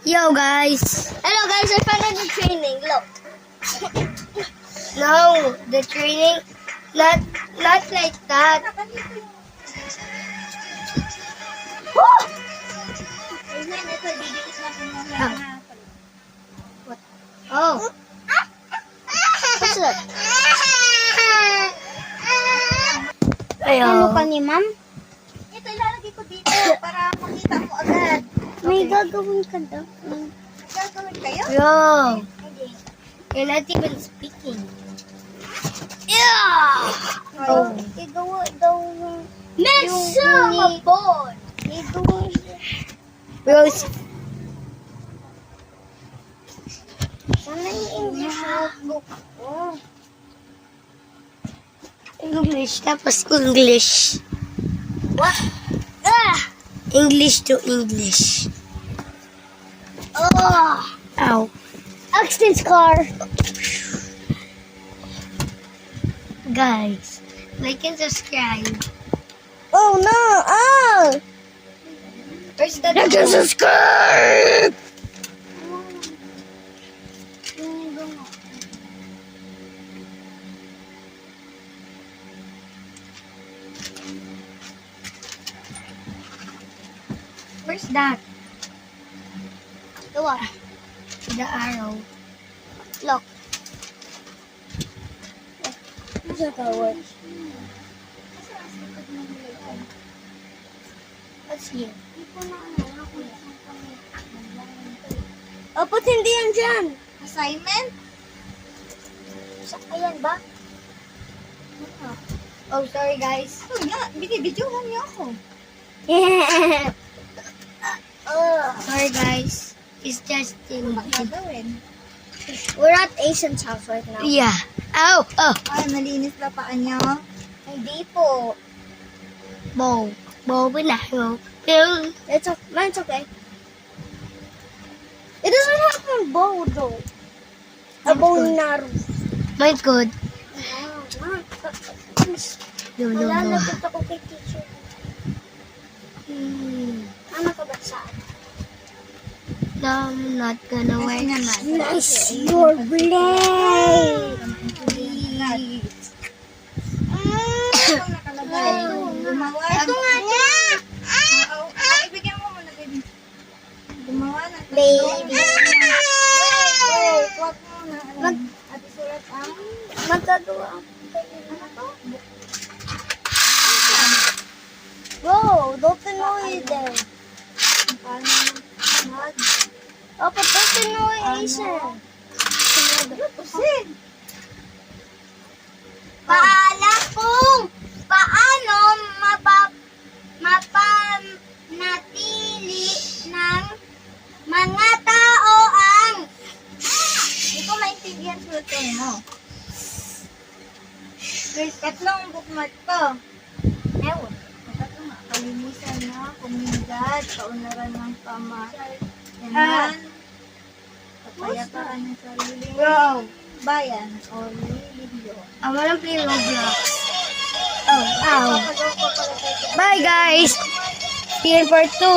Yo guys. Hello guys, I found the training. Look. No, the training not like that. Oh. What's that? Ayo. Ano ka ni ma'am? Ito ilalagay ko dito para makita mo agad. May gagawin ka daw. May gagawin kayo? Yo. Hindi. You're not even speaking. Yeah. Oh. Igawa daw yung... Board. Igawa Rose. sana yung English notebook ko. English tapos English. What? English to English. Oh! Ow. Axton's car. Guys, like and subscribe. Oh no! Oh! Where's the like and subscribe? Where's that? The what? The arrow. Look. What's that word? What's here? Oh, ba't hindi yan dyan? Assignment? Ayan ba? Oh, sorry guys. Oh, nga. Binibidyohan niyo ako. Sorry guys. It's just Gagawin. We're at Asian's house right now. yeah. Ow. Oh. Ay, malinis na paan niyo? Hindi po. Bow. Bow pinako. Pero Mine's okay. It doesn't have a bow though. A bow na roof. mine's good. No. Malalapit ako kay teacher. Hmm. Ano ka ba saan? No, I'm not gonna wear Nice your blade! Gumawa. Ito nga niya! Ibigyan mo muna, baby. Gumawa na. Baby. Wait. Huwag muna. Ate sulat ang... Magagawa ang... Ano to? Go! Don't annoy them. Paano mag... Oh, but don't annoy Asian. Paalam kung paano mapanatili ng mga tao ang... Hindi ko maintindihan sulatan mo. Guys, tatlong bookmark to. Ewan. Tatlo nga. Kalinisan na, komunidad, kaunlaran ng pamayanan, kapayapaan ng sarili, bayan, o relihiyon. I wanna play Roblox. Oh, Ow. Bye guys. See you in part 2.